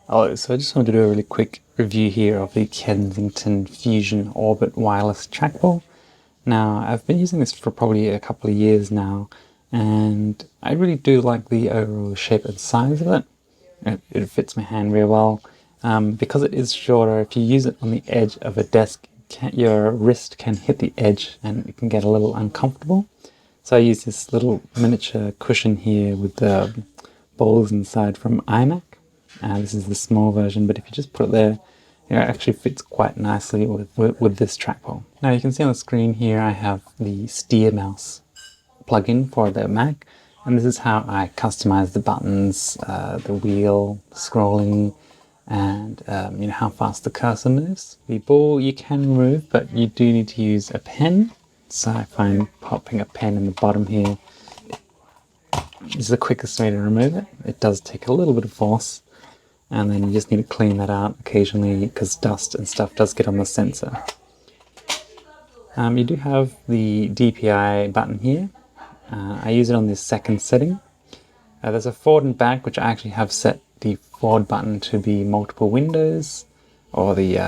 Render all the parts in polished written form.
Oh, so I just wanted to do a really quick review here of the Kensington Fusion Orbit wireless trackball. Now, I've been using this for probably a couple of years now, and I really do like the overall shape and size of it. It fits my hand real well. Because it is shorter, if you use it on the edge of a desk, your wrist can hit the edge and it can get a little uncomfortable. So I use this little miniature cushion here with the balls inside from iMac. This is the small version, but if you just put it there, it actually fits quite nicely with this trackball. Now you can see on the screen here I have the steer mouse plugin for the Mac, and this is how I customize the buttons, the wheel, scrolling, and how fast the cursor moves. The ball you can remove, but you do need to use a pen. So I find popping a pen in the bottom here is the quickest way to remove it. It does take a little bit of force, and then you just need to clean that out occasionally because dust and stuff does get on the sensor. You do have the DPI button here. I use it on this second setting. There's a forward and back, which I actually have set the forward button to be multiple windows, or the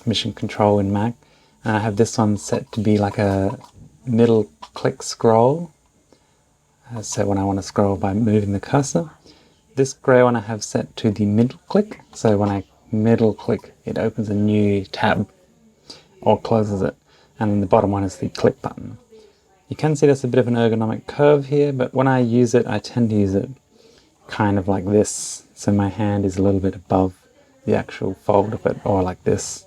mission control in Mac. And I have this one set to be like a middle click scroll. So when I want to scroll by moving the cursor. This grey one I have set to the middle click. So when I middle click, it opens a new tab or closes it. And then the bottom one is the click button. You can see there's a bit of an ergonomic curve here, but when I use it, I tend to use it kind of like this. So my hand is a little bit above the actual fold of it, or like this.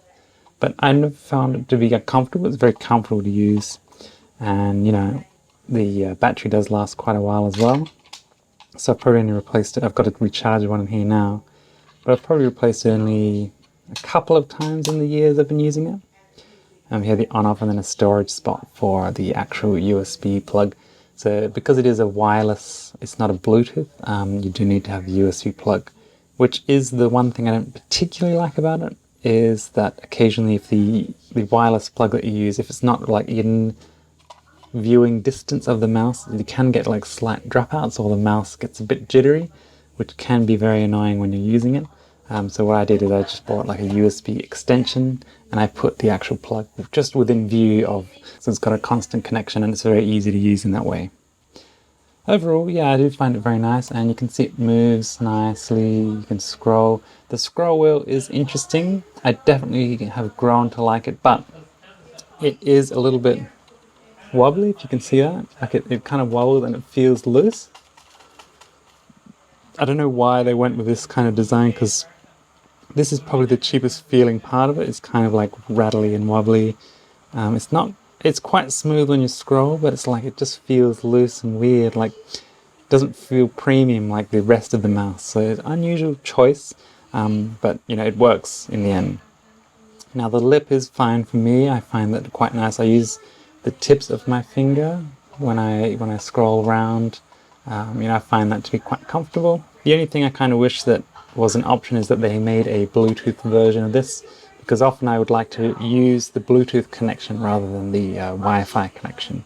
But I never found it to be comfortable. It's very comfortable to use. And, the battery does last quite a while as well. So I've probably only replaced it. I've got a recharger one in here now. But I've probably replaced it only a couple of times in the years I've been using it. Here the on-off, and then a storage spot for the actual USB plug. So because it is a wireless, it's not a Bluetooth, you do need to have the USB plug, which is the one thing I don't particularly like about it, is that occasionally if the wireless plug that you use, if it's not like in viewing distance of the mouse, you can get like slight dropouts, or the mouse gets a bit jittery, which can be very annoying when you're using it. So what I did is I just bought like a USB extension, and I put the actual plug just within view of, so it's got a constant connection and it's very easy to use in that way. Overall, yeah, I do find it very nice, and you can see it moves nicely. You can scroll. The scroll wheel is interesting. I definitely have grown to like it, but it is a little bit wobbly, if you can see that. Like it kind of wobbles and it feels loose. I don't know why they went with this kind of design, because this is probably the cheapest feeling part of it. It's kind of like rattly and wobbly. It's quite smooth when you scroll, but it's like it just feels loose and weird, like it doesn't feel premium like the rest of the mouse. So it's an unusual choice, but it works in the end. Now the lip is fine for me. I find that quite nice. I use the tips of my finger when I scroll around. I find that to be quite comfortable. The only thing I kind of wish that was an option is that they made a Bluetooth version of this, because often I would like to use the Bluetooth connection rather than the Wi-Fi connection.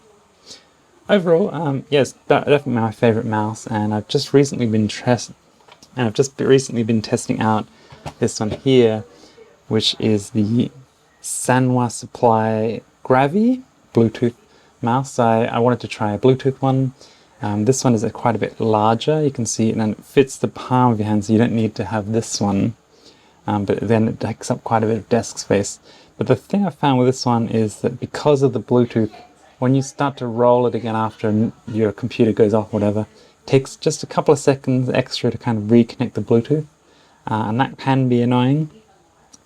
Overall, yes, definitely my favorite mouse, and I've just recently been testing out this one here, which is the Sanwa Gravi Bluetooth mouse. I wanted to try a Bluetooth one. This one is quite a bit larger. You can see it, and it fits the palm of your hand, so you don't need to have this one. But then it takes up quite a bit of desk space. But the thing I found with this one is that because of the Bluetooth, when you start to roll it again after your computer goes off, whatever, it takes just a couple of seconds extra to kind of reconnect the Bluetooth. And that can be annoying.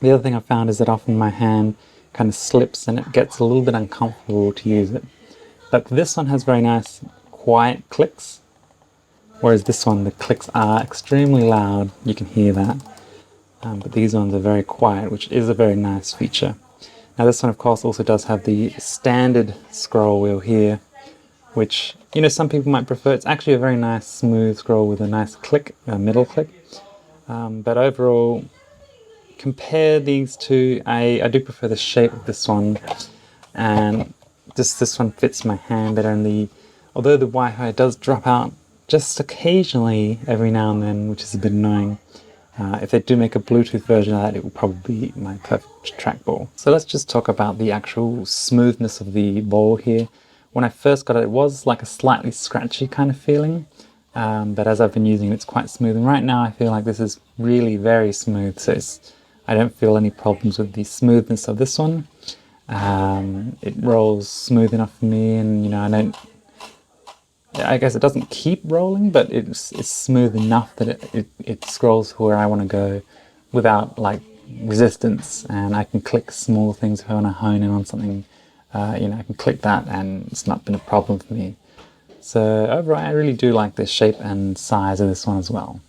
The other thing I found is that often my hand kind of slips and it gets a little bit uncomfortable to use it. But this one has very nice quiet clicks, whereas this one, the clicks are extremely loud. You can hear that. But these ones are very quiet, which is a very nice feature. Now this one, of course, also does have the standard scroll wheel here, which, some people might prefer. It's actually a very nice smooth scroll with a nice click, a middle click. But overall, compare these two, I do prefer the shape of this one, and this one fits my hand better, and although the Wi-Fi does drop out just occasionally every now and then, which is a bit annoying, If they do make a Bluetooth version of that, it will probably be my perfect trackball. So let's just talk about the actual smoothness of the ball here. When I first got it, it was like a slightly scratchy kind of feeling, but as I've been using it, it's quite smooth. And right now I feel like this is really very smooth, so I don't feel any problems with the smoothness of this one. It rolls smooth enough for me, and I guess it doesn't keep rolling, but it's smooth enough that it scrolls where I want to go without like resistance, and I can click small things if I want to hone in on something. I can click that and it's not been a problem for me. So overall, I really do like the shape and size of this one as well.